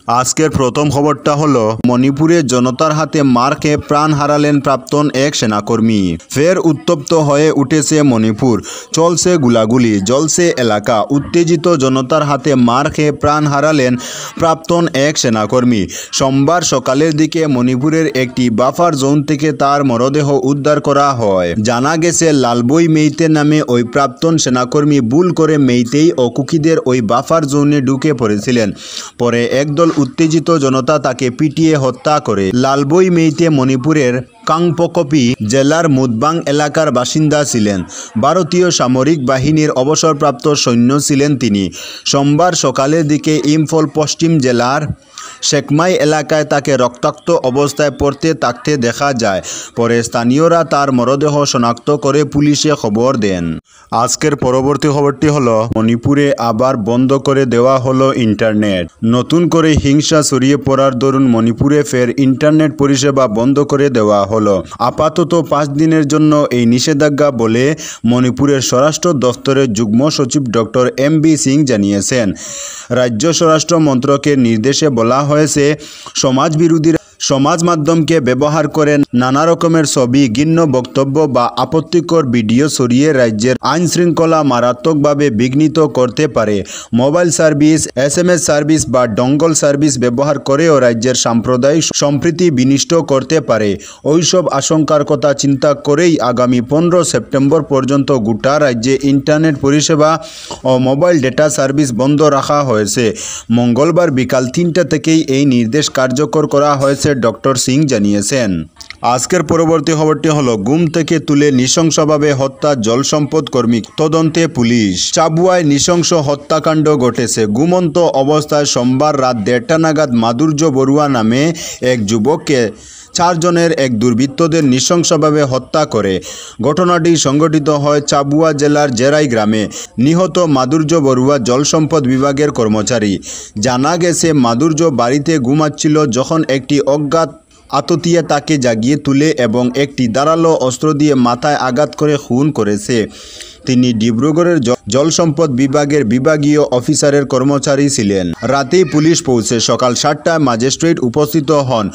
আজকের প্রথম খবরটা হলো মণিপুরে জনতার হাতে মার খেয়ে প্রাণ হারালেন প্রাক্তন এক সেনাকর্মী। ফের উত্তপ্ত হয়ে উঠেছে মণিপুর, চলছে গুলাগুলি, জ্বলছে এলাকা। উত্তেজিত জনতার হাতে মার খেয়ে প্রাণ হারালেন প্রাক্তন এক সেনাকর্মী। সোমবার সকালের দিকে মণিপুরের একটি বাফার জোন থেকে তার মরদেহ উদ্ধার করা হয়। জানা গেছে লালবই মেইতে নামে ওই প্রাক্তন সেনাকর্মী ভুল করে মেইতেই ও কুকিদের ওই বাফার জোনে ঢুকে পড়েছিলেন। পরে একদল উত্তেজিত জনতা তাকে পিটিয়ে হত্যা করে। লালবই মেইতে মণিপুরের কাংপকপি জেলার মুদবাং এলাকার বাসিন্দা ছিলেন। ভারতীয় সামরিক বাহিনীর অবসরপ্রাপ্ত সৈন্য ছিলেন তিনি। সোমবার সকালের দিকে ইম্ফল পশ্চিম জেলার শেকমাই এলাকায় তাকে রক্তাক্ত অবস্থায় পড়তে থাকতে দেখা যায়। পরে স্থানীয়রা তার মরদেহ শনাক্ত করে পুলিশে খবর দেন। আজকের পরবর্তী খবরটি হলো মণিপুরে আবার বন্ধ করে দেওয়া হলো ইন্টারনেট। নতুন করে হিংসা ছড়িয়ে পড়ার দরুন মণিপুরে ফের ইন্টারনেট পরিষেবা বন্ধ করে দেওয়া হলো। আপাতত 5 দিনের জন্য এই নিষেধাজ্ঞা বলে মণিপুরের স্বরাষ্ট্র দফতরের যুগ্ম সচিব ডক্টর MB সিং জানিয়েছেন। রাজ্য স্বরাষ্ট্র মন্ত্রকের নির্দেশে বলা হয়েছে, সমাজ মাধ্যমকে ব্যবহার করে নানা রকমের ছবি, ঘৃণ্য বক্তব্য বা আপত্তিকর ভিডিও ছড়িয়ে রাজ্যের আইন শৃঙ্খলা মারাত্মকভাবে বিঘ্নিত করতে পারে। মোবাইল সার্ভিস, SMS সার্ভিস বা ডঙ্গল সার্ভিস ব্যবহার করেও রাজ্যের সাম্প্রদায়িক সম্প্রীতি বিনষ্ট করতে পারে। ওইসব আশঙ্কার কথা চিন্তা করেই আগামী 15 সেপ্টেম্বর পর্যন্ত গোটা রাজ্যে ইন্টারনেট পরিষেবা ও মোবাইল ডেটা সার্ভিস বন্ধ রাখা হয়েছে। মঙ্গলবার বিকাল 3টা থেকেই এই নির্দেশ কার্যকর করা হয়েছে, ডক্টর সিং জানিয়েছেন। আজকের পরবর্তী খবরটি হলো গুম থেকে তুলে নৃশংসভাবে হত্যা জলসম্পদ কর্মী, তদন্তে পুলিশ। চাবুয়ায় নৃশংস হত্যাকাণ্ড ঘটেছে। ঘুমন্ত অবস্থায় সোমবার রাত 1:30 নাগাদ মাধুর্য বড়ুয়া নামে এক যুবককে 4 জনের এক দুর্বৃত্তদের নৃশংসভাবে হত্যা করে। ঘটনাটি সংঘটিত হয় চাবুয়া জেলার জেরাই গ্রামে। নিহত মাধুর্য বড়ুয়া জলসম্পদ বিভাগের কর্মচারী। জানা গেছে মাধুর্য বাড়িতে ঘুমাচ্ছিল যখন একটি অজ্ঞাত আততায়ী তাকে জাগিয়ে তুলে এবং একটি ধারালো অস্ত্র দিয়ে মাথায় আঘাত করে খুন করেছে। তিনি ডিব্রুগড়ের জলসম্পদ বিভাগের বিভাগীয় অফিসারের কর্মচারী ছিলেন। রাতেই পুলিশ পৌঁছে সকাল 7টায় ম্যাজিস্ট্রেট উপস্থিত হন।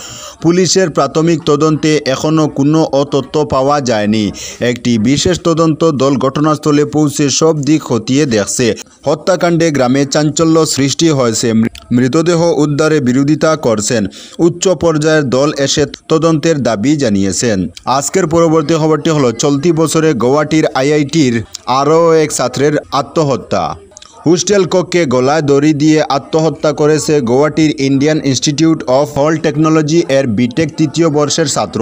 পুলিশের প্রাথমিক তদন্তে এখনও কোনো তথ্য পাওয়া যায়নি। একটি বিশেষ তদন্ত দল ঘটনাস্থলে পৌঁছে সব দিক খতিয়ে দেখছে। হত্যাকাণ্ডে গ্রামে চাঞ্চল্য সৃষ্টি হয়েছে। মৃতদেহ উদ্ধারে বিরোধিতা করছেন। উচ্চ পর্যায়ের দল এসে তদন্তের দাবি জানিয়েছেন। আজকের পরবর্তী খবরটি হলো চলতি বছরে গৌহাটির IITর আরও এক ছাত্রের আত্মহত্যা। হোস্টেল কক্ষে গলায় দড়ি দিয়ে আত্মহত্যা করেছে গৌহাটির Indian Institute of Health Technology এর বিটেক 3য় বর্ষের ছাত্র।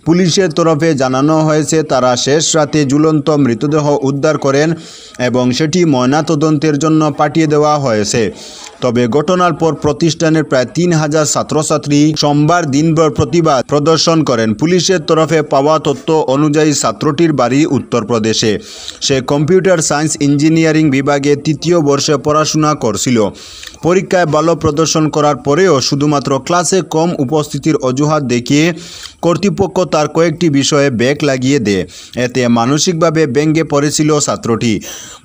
পুলিশের তরফে জানানো হয়েছে, তারা শেষ রাতে ঝুলন্ত মৃতদেহ উদ্ধার করেন এবং সেটি ময়নাতদন্তের জন্য পাঠিয়ে দেওয়া হয়েছে। তবে ঘটনার পর প্রতিষ্ঠানের প্রায় 3000 ছাত্রছাত্রী সোমবার দিনভর প্রতিবাদ প্রদর্শন করেন। পুলিশের তরফে পাওয়া তথ্য অনুযায়ী ছাত্রটির বাড়ি উত্তরপ্রদেশে। সে কম্পিউটার সায়েন্স ইঞ্জিনিয়ারিং বিভাগে 3য় বর্ষে পড়াশোনা করছিল। পরীক্ষায় ভালো প্রদর্শন করার পরেও শুধুমাত্র ক্লাসে কম উপস্থিতির অজুহাত দেখিয়ে কর্তৃপক্ষ তার কয়েকটি বিষয়ে ব্যাক লাগিয়ে দেয়। এতে মানসিকভাবে ভেঙে পড়েছিল ছাত্রটি।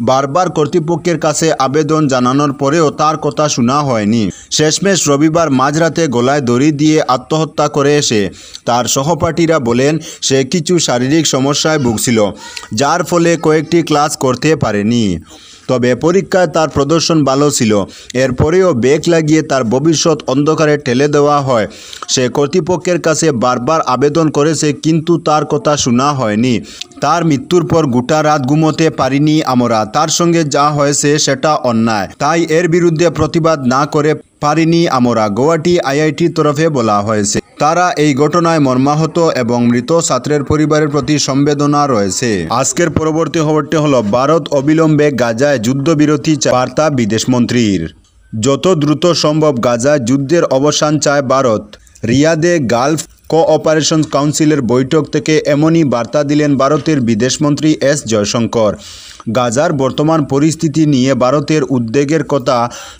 বারবার কর্তৃপক্ষের কাছে আবেদন জানানোর পরেও তার কথা শোনা হয়নি। শেষমেশ রবিবার মাঝরাতে গলায় দড়ি দিয়ে আত্মহত্যা করে সে। তার সহপাঠীরা বলেন, সে কিছু শারীরিক সমস্যায় ভুগছিল, যার ফলে কয়েকটি ক্লাস করতে পারেনি। তবে পরীক্ষায় তার প্রদর্শন ভালো ছিল। এরপরেও ব্যাক লাগিয়ে তার ভবিষ্যৎ অন্ধকারে ঠেলে দেওয়া হয়। সে কর্তৃপক্ষের কাছে বারবার আবেদন করেছে, কিন্তু তার কথা শোনা হয়নি। তার মৃত্যুর পর গোটা রাত ঘুমোতে পারিনি আমরা। তার সঙ্গে যা হয়েছে সেটা অন্যায়, তাই এর বিরুদ্ধে প্রতিবাদ না করে পারিনি আমরা, গৌহাটি IITর তরফে বলা হয়েছে। তারা এই ঘটনায় মর্মাহত এবং মৃত ছাত্রের পরিবারের প্রতি সমবেদনা রয়েছে। আজকের পরবর্তী খবরটি হলো ভারত অবিলম্বে গাজায় যুদ্ধবিরতি চায় বার্তা বিদেশমন্ত্রীর। যত দ্রুত সম্ভব গাজায় যুদ্ধের অবসান চায় ভারত। রিয়াদে গালফ কোঅপারেশন কাউন্সিলের বৈঠক থেকে এমনই বার্তা দিলেন ভারতের বিদেশমন্ত্রী S জয়শঙ্কর। গাজার বর্তমান পরিস্থিতি নিয়ে ভারতের উদ্বেগের কথা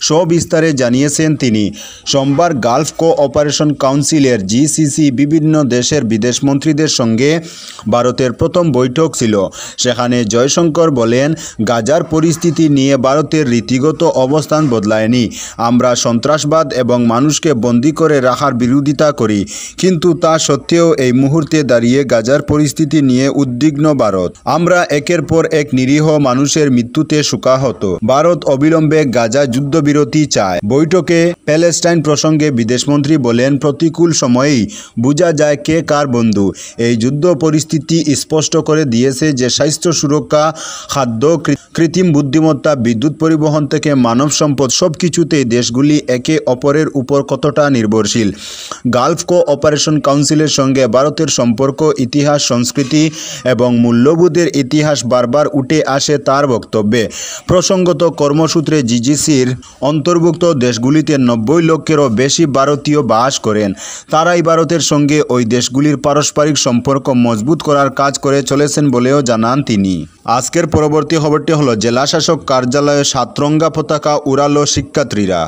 সবিস্তারে জানিয়েছেন তিনি। সোমবার গালফ কোঅপারেশন কাউন্সিলের জিসিসি বিভিন্ন দেশের বিদেশমন্ত্রীদের সঙ্গে ভারতের প্রথম বৈঠক ছিল। সেখানে জয়শঙ্কর বলেন, গাজার পরিস্থিতি নিয়ে ভারতের রীতিগত অবস্থান বদলায়নি। আমরা সন্ত্রাসবাদ এবং মানুষকে বন্দী করে রাখার বিরোধিতা করি, কিন্তু তা সত্ত্বেও এই মুহূর্তে দাঁড়িয়ে গাজার পরিস্থিতি নিয়ে উদ্বিগ্ন ভারত। আমরা একের পর এক নিরীহ মানুষের মৃত্যুতে শোকাহত। ভারত অবিলম্বে গাজা যুদ্ধবিরতি চায়। বৈঠকে প্যালেস্টাইন প্রসঙ্গে বিদেশমন্ত্রী বলেন, প্রতিকূল সময়েই বোঝা যায় কে কার বন্ধু। এই যুদ্ধ পরিস্থিতি স্পষ্ট করে দিয়েছে যে স্বাস্থ্য সুরক্ষা, খাদ্য, কৃত্রিম বুদ্ধিমত্তা, বিদ্যুৎ পরিবহন থেকে মানব সম্পদ সবকিছুতেই দেশগুলি একে অপরের উপর কতটা নির্ভরশীল। গালফ কোঅপারেশন কাউন্সিলের সঙ্গে ভারতের সম্পর্ক, ইতিহাস, সংস্কৃতি এবং মূল্যবোধের ইতিহাস বারবার উঠে আসে তার বক্তব্যে। প্রসঙ্গত, কর্মসূত্রে জিজিসির অন্তর্ভুক্ত দেশগুলিতে 90 লক্ষেরও বেশি ভারতীয় বাস করেন। তারাই ভারতের সঙ্গে ওই দেশগুলির পারস্পরিক সম্পর্ক মজবুত করার কাজ করে চলেছেন বলেও জানান তিনি। আজকের পরবর্তী খবরটি হলো, জেলাশাসক কার্যালয়ে 7 রঙা পতাকা উড়ালো শিক্ষার্থীরা।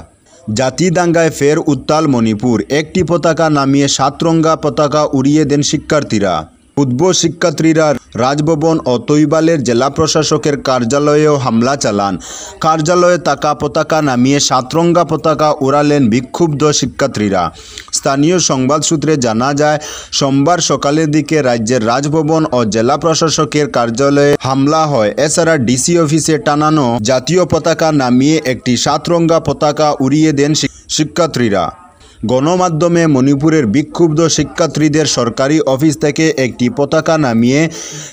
জাতিদাঙ্গায় ফের উত্তাল মণিপুর। একটি পতাকা নামিয়ে 7 রঙা পতাকা উড়িয়ে দেন শিক্ষার্থীরা। উদ্ব শিক্ষার্থীরা রাজভবন ও তৈবালের জেলা প্রশাসকের কার্যালয়েও হামলা চালান। কার্যালয়ে থাকা পতাকা নামিয়ে 7 রঙা পতাকা উড়ালেন বিক্ষুব্ধ শিক্ষার্থীরা। স্থানীয় সংবাদ সূত্রে জানা যায়, সোমবার সকালের দিকে রাজ্যের রাজভবন ও জেলা প্রশাসকের কার্যালয়ে হামলা হয়। এছাড়া ডিসি অফিসে টানানো জাতীয় পতাকা নামিয়ে একটি 7 রঙা পতাকা উড়িয়ে দেন শিক্ষার্থীরা। গণমাধ্যমে মণিপুরের বিক্ষুব্ধ শিক্ষার্থীদের সরকারি অফিস থেকে একটি পতাকা নামিয়ে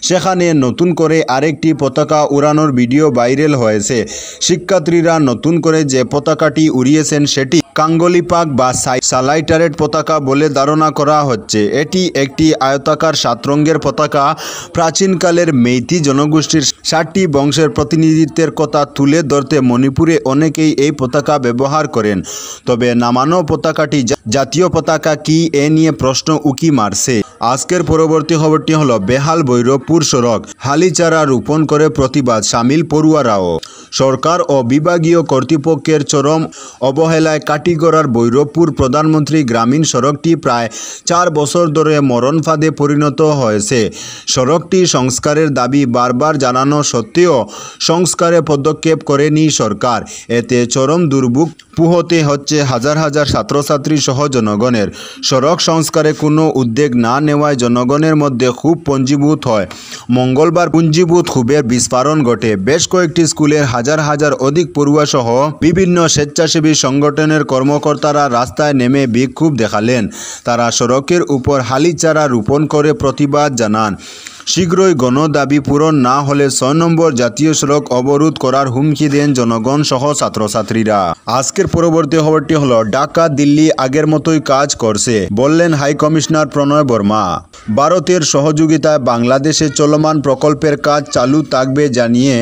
সেখানে নতুন করে আরেকটি পতাকা উড়ানোর ভিডিও ভাইরাল হয়েছে। শিক্ষার্থীরা নতুন করে যে পতাকাটি উড়িয়েছেন সেটি কাঙ্গলিপাক বা স্যালাইটারেট পতাকা বলে ধারণা করা হচ্ছে। এটি একটি আয়তাকার 7 রঙের পতাকা। প্রাচীনকালের মেইতি জনগোষ্ঠীর 7টি বংশের প্রতিনিধিত্বের কথা তুলে ধরতে মণিপুরে অনেকেই এই পতাকা ব্যবহার করেন। তবে নামানো পতাকাটি জাতীয় পতাকা কি, এ নিয়ে প্রশ্ন উকি মারছে। আজকের পরবর্তী খবরটি হলো, বেহাল ভৈরবপুর সড়ক, হালিচারা রোপণ করে প্রতিবাদ, সামিল পড়ুয়ারাও। সরকার ও বিভাগীয় কর্তৃপক্ষের চরম অবহেলায় কাটিগড়ার ভৈরবপুর প্রধানমন্ত্রী গ্রামীণ সড়কটি প্রায় 4 বছর ধরে মরণ ফাঁদে পরিণত হয়েছে। সড়কটি সংস্কারের দাবি বারবার জানানো সত্ত্বেও সংস্কারে পদক্ষেপ করেনি সরকার। এতে চরম দুর্ভোগ পোহাতে হচ্ছে হাজার হাজার ছাত্রছাত্রী সহ জনগণের। সড়ক সংস্কারে কোনো উদ্যোগ না নেওয়ায় জনগণের মধ্যে ক্ষোভ পঞ্জীভূত হয়। মঙ্গলবার পুঞ্জীভূত ক্ষোভের বিস্ফোরণ ঘটে। বেশ কয়েকটি স্কুলের হাজার হাজার অধিক পড়ুয়া সহ বিভিন্ন স্বেচ্ছাসেবী সংগঠনের কর্মকর্তারা রাস্তায় নেমে বিক্ষোভ দেখালেন। তারা সড়কের উপর হালিচারা রোপণ করে প্রতিবাদ জানান। শীঘ্রই গণদাবি পূরণ না হলে 6 নম্বর জাতীয় সড়ক অবরোধ করার হুমকি দেন জনগণ সহ ছাত্রছাত্রীরা। আজকের পরবর্তী খবরটি হলো, ঢাকা দিল্লি আগের মতোই কাজ করছে, বললেন হাই কমিশনার প্রণয় বর্মা। ভারতের সহযোগিতায় বাংলাদেশে চলমান প্রকল্পের কাজ চালু থাকবে জানিয়ে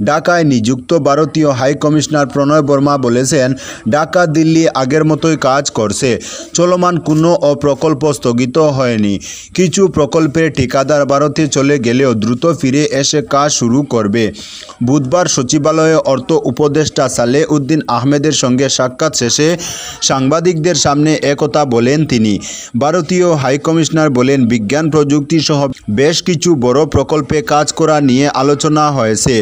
ঢাকায় নিযুক্ত ভারতীয় হাই কমিশনার প্রণয় বর্মা বলেছেন, ঢাকা দিল্লি আগের মতোই কাজ করছে। চলমান কোনো প্রকল্প স্থগিত হয়নি। কিছু প্রকল্পের ঠিকাদার ভারতে চলে গেলেও দ্রুত ফিরে এসে কাজ শুরু করবে। বুধবার সচিবালয়ে অর্থ উপদেষ্টা সালেহ উদ্দিন আহমেদের সঙ্গে সাক্ষাৎ শেষে সাংবাদিকদের সামনে একথা বলেন তিনি। ভারতীয় হাইকমিশনার বলেন, বিজ্ঞান প্রযুক্তি সহ বেশ কিছু বড় প্রকল্পে কাজ করা নিয়ে আলোচনা হয়েছে।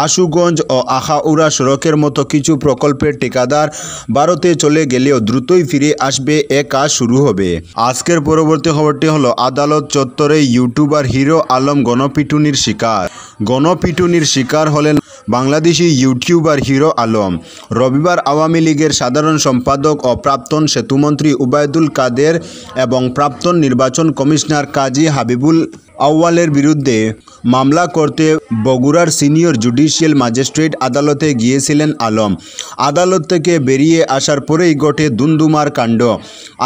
আশুগঞ্জ ও আখাউড়া সড়কের মতো কিছু প্রকল্পের ঠিকাদার ভারতে চলে গেলেও দ্রুতই ফিরে আসবে, এ কাজ শুরু হবে। আজকের পরবর্তী খবরটি হলো, আদালত চত্বরে ইউটিউবার হিরো আলম গণপিটুনির শিকার। গণপিটুনির শিকার হলেন বাংলাদেশি ইউটিউবার হিরো আলম। রবিবার আওয়ামী লীগের সাধারণ সম্পাদক ও প্রাক্তন সেতুমন্ত্রী উবায়দুল কাদের এবং প্রাক্তন নির্বাচন কমিশনার কাজী হাবিবুল আউয়ালের বিরুদ্ধে মামলা করতে বগুড়ার সিনিয়র জুডিশিয়াল ম্যাজিস্ট্রেট আদালতে গিয়েছিলেন আলম। আদালত থেকে বেরিয়ে আসার পরেই ঘটে দুমদুমার কাণ্ড।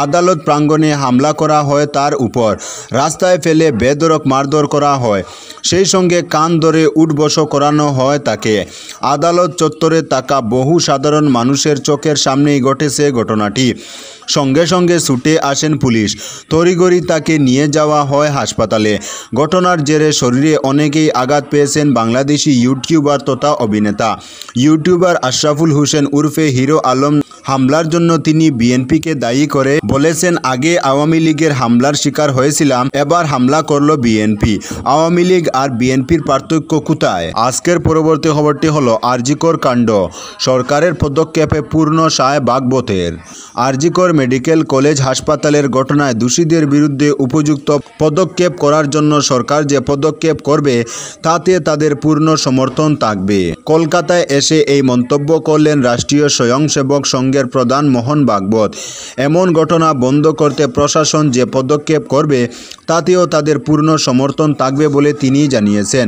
আদালত প্রাঙ্গণে হামলা করা হয় তার উপর, রাস্তায় ফেলে বেধড়ক মারধর করা হয়, সেই সঙ্গে কান ধরে উঠবস করানো হয় তাকে। আদালত চত্বরে থাকা বহু সাধারণ মানুষের চোখের সামনেই ঘটেছে ঘটনাটি। সঙ্গে সঙ্গে ছুটে আসেন পুলিশ। তড়িঘড়ি তাকে নিয়ে যাওয়া হয় হাসপাতালে। ঘটনার জেরে শরীরে অনেকেই আঘাত পেয়েছেন বাংলাদেশি ইউটিউবার তথা অভিনেতা। ইউটিউবার আশরাফুল হোসেন উর্ফে হিরো আলম হামলার জন্য তিনি বিএনপিকে দায়ী করে বলেছেন, আগে আওয়ামী লীগের হামলার শিকার হয়েছিলাম, এবার হামলা করলো বিএনপি। আওয়ামী লীগ আর বিএনপির পার্থক্য কোথায়? আজকের পরবর্তী খবরটি হলো আরজিকর কাণ্ড, সরকারের পদক্ষেপে পূর্ণ সায় ভাগবতের। আরজিকর মেডিকেল কলেজ হাসপাতালের ঘটনায় দোষীদের বিরুদ্ধে উপযুক্ত পদক্ষেপ করার জন্য সরকার যে পদক্ষেপ করবে তাতে তাদের পূর্ণ সমর্থন থাকবে। কলকাতায় এসে এই মন্তব্য করলেন রাষ্ট্রীয় স্বয়ংসেবক সংঘের প্রধান মোহন ভাগবত। এমন ঘটনা বন্ধ করতে প্রশাসন যে পদক্ষেপ করবে তাতেও তাদের পূর্ণ সমর্থন থাকবে বলে তিনি জানিয়েছেন।